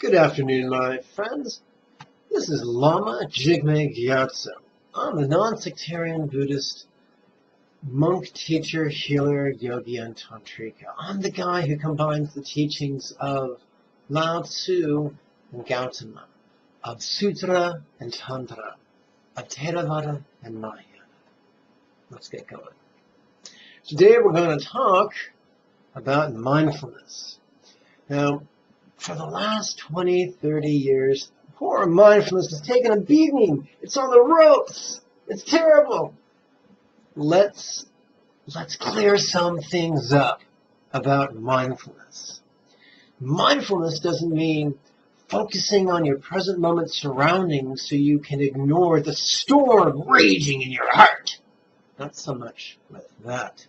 Good afternoon, my friends. This is Lama Jigme Gyatso. I'm a non-sectarian Buddhist monk, teacher, healer, yogi, and tantrika. I'm the guy who combines the teachings of Lao-Tzu and Gautama, of Sutra and Tantra, of Theravada and Mahayana. Let's get going. Today we're going to talk about mindfulness. Now, for the last 20, 30 years, poor mindfulness has taken a beating. It's on the ropes. It's terrible. Let's clear some things up about mindfulness. Mindfulness doesn't mean focusing on your present moment surroundings so you can ignore the storm raging in your heart. Not so much with that.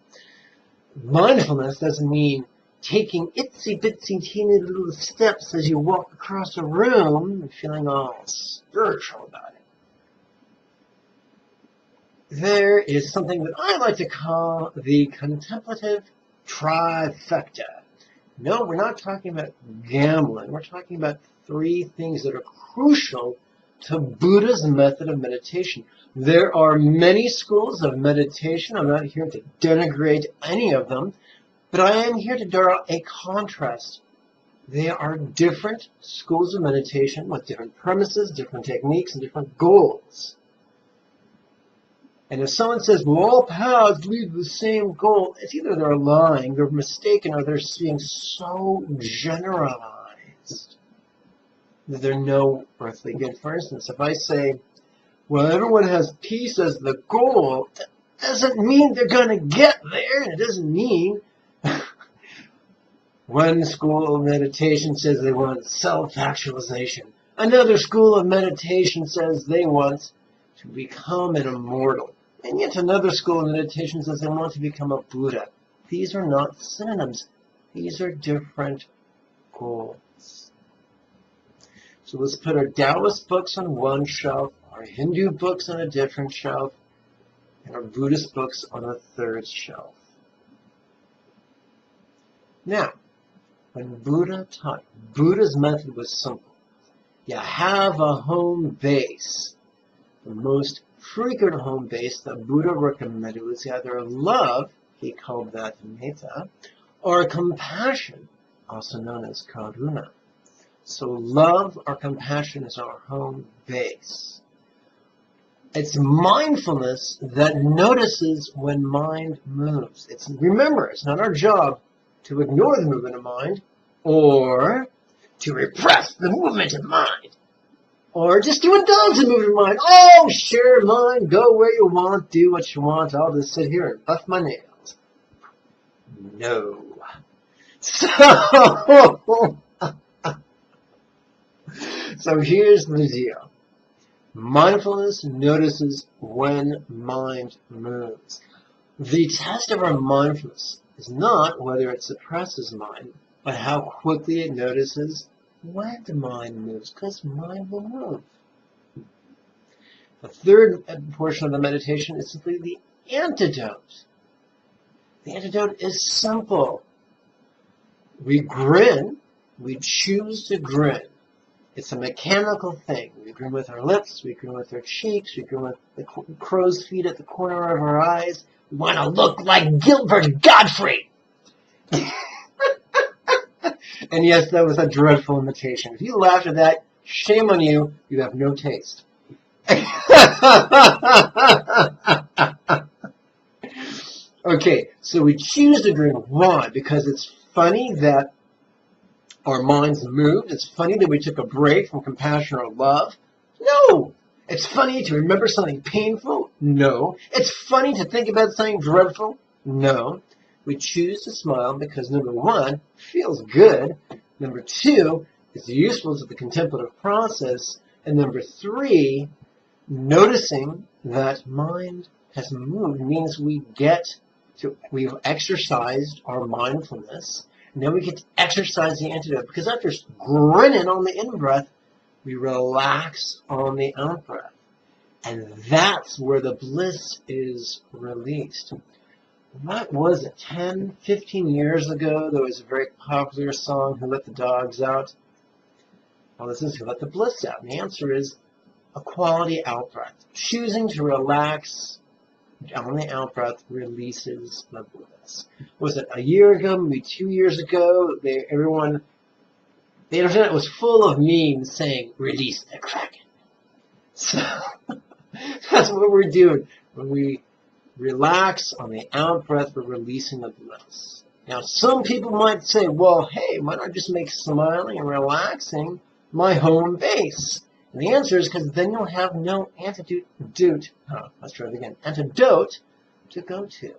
Mindfulness doesn't mean taking itsy-bitsy teeny little steps as you walk across a room and feeling all spiritual about it. There is something that I like to call the contemplative trifecta. No, we're not talking about gambling. We're talking about three things that are crucial to Buddha's method of meditation. There are many schools of meditation. I'm not here to denigrate any of them. But I am here to draw a contrast. There are different schools of meditation with different premises, different techniques, and different goals. And if someone says, well, all paths lead to the same goal, it's either they're lying, they're mistaken, or they're being so generalized that they're no earthly good. For instance, if I say, well, everyone has peace as the goal, that doesn't mean they're going to get there, and it doesn't mean one school of meditation says they want self-actualization. Another school of meditation says they want to become an immortal. And yet another school of meditation says they want to become a Buddha. These are not synonyms. These are different goals. So let's put our Taoist books on one shelf, our Hindu books on a different shelf, and our Buddhist books on a third shelf. Now, when Buddha taught, Buddha's method was simple. You have a home base. The most frequent home base that Buddha recommended was either love, he called that metta, or compassion, also known as karuna. So love or compassion is our home base. It's mindfulness that notices when mind moves. Remember, it's not our job to ignore the movement of mind, or to repress the movement of mind, or just to indulge the movement of mind. Oh, sure, mind, go where you want, do what you want, I'll just sit here and buff my nails. No. So here's the deal. Mindfulness notices when mind moves. The test of our mindfulness is not whether it suppresses mind, but how quickly it notices when the mind moves, because mind will move. The third portion of the meditation is simply the antidote. The antidote is simple. We grin, we choose to grin. It's a mechanical thing. We grin with our lips, we grin with our cheeks, we grin with the crow's feet at the corner of our eyes. We want to look like Gilbert Gottfried. And yes, that was a dreadful imitation. If you laughed at that, shame on you. You have no taste. Okay, so we choose to grin. Why? Because it's funny that our minds moved. It's funny that we took a break from compassion or love. No. It's funny to remember something painful. No. It's funny to think about something dreadful. No. We choose to smile because, number one, it feels good. Number two, it's useful to the contemplative process. And number three, noticing that mind has moved means we've exercised our mindfulness. And then we get to exercise the antidote. Because after grinning on the in-breath, we relax on the out-breath. And that's where the bliss is released. What was it, 10, 15 years ago, there was a very popular song, Who Let the Dogs Out? Well, this is to let the bliss out. And the answer is a quality out-breath. Choosing to relax on the out-breath releases the bliss. Was it a year ago, maybe 2 years ago? The internet was full of memes saying, release the Kraken. So that's what we're doing. When we relax on the out-breath, we're releasing the bliss. Now, some people might say, well, hey, why not just make smiling and relaxing my home base? And the answer is because then you'll have no antidote to go to.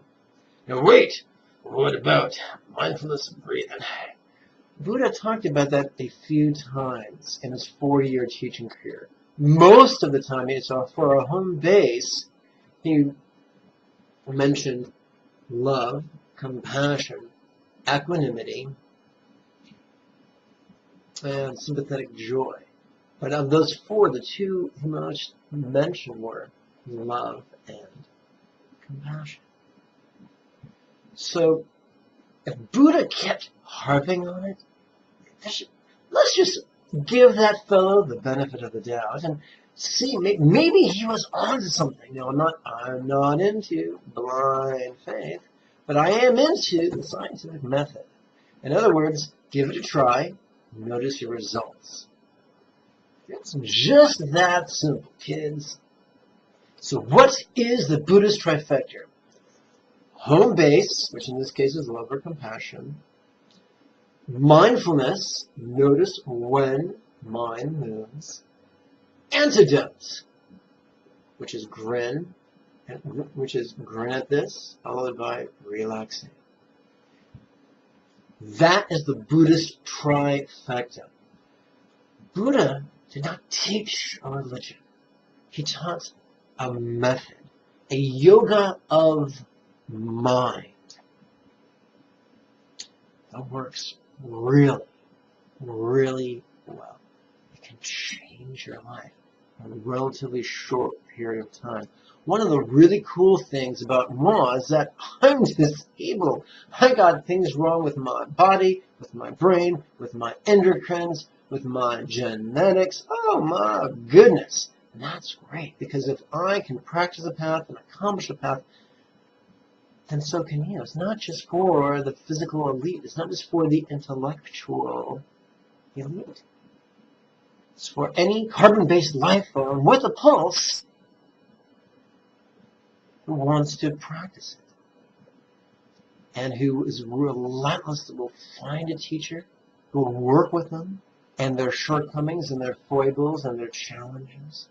Now, wait, what about mindfulness breathing? Buddha talked about that a few times in his 40-year teaching career. Most of the time, for a home base, he mentioned love, compassion, equanimity, and sympathetic joy. But of those four, the two he most mentioned were love and compassion. So, if Buddha kept harping on it, let's just give that fellow the benefit of the doubt and see, maybe he was onto something. Now, I'm not into blind faith, but I am into the scientific method. In other words, give it a try, notice your results. It's just that simple, kids. So what is the Buddhist trifecta? Home base, which in this case is love or compassion. Mindfulness, notice when mind moves. Antidote, which is grin at this, followed by relaxing. That is the Buddhist trifecta. Buddha did not teach a religion. He taught a method, a yoga of mind that works really, really well. It can change your life in a relatively short period of time. One of the really cool things about Ma is that I'm disabled. I got things wrong with my body, with my brain, with my endocrines, with my genetics. Oh my goodness. And that's great, because if I can practice a path and accomplish a path, then so can you. It's not just for the physical elite. It's not just for the intellectual elite. It's for any carbon-based life form with a pulse who wants to practice it, and who is relentless, that will find a teacher who will work with them and their shortcomings and their foibles and their challenges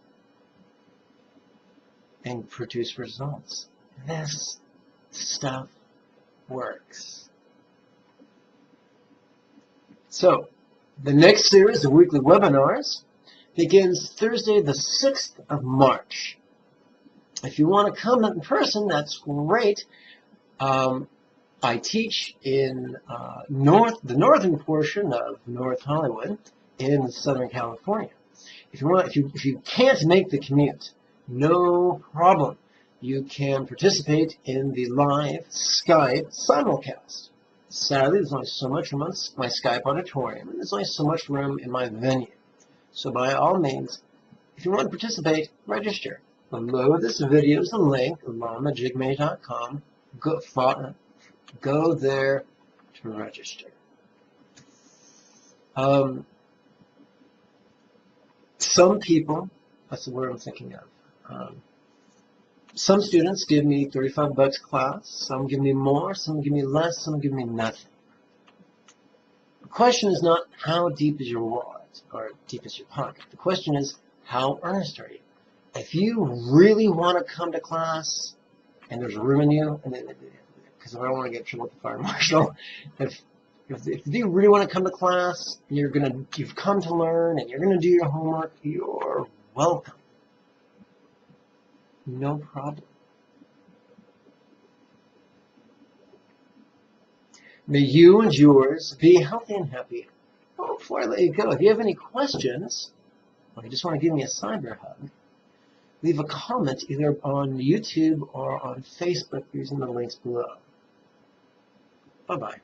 and produce results. This stuff works. So, the next series of weekly webinars begins Thursday the 6th of March. If you want to come in person, that's great. I teach in the northern portion of North Hollywood in Southern California. If you can't make the commute, no problem. You can participate in the live Skype simulcast. Sadly, there's only so much room on my Skype auditorium, and there's only so much room in my venue. So by all means, if you want to participate, register. Below this video is a link, lamajigme.com. Go there to register. Some people, that's the word I'm thinking of. Some students give me $35 class, some give me more, some give me less, some give me nothing. The question is not how deep is your wallet or deep is your pocket. The question is, how earnest are you? If you really want to come to class and there's room in you, because I don't want to get in trouble with the fire marshal, if you really want to come to class, you've come to learn and you're going to do your homework, you're welcome. No problem. May you and yours be healthy and happy. Oh, before I let you go, if you have any questions, or you just want to give me a cyber hug, leave a comment either on YouTube or on Facebook using the links below. Bye-bye.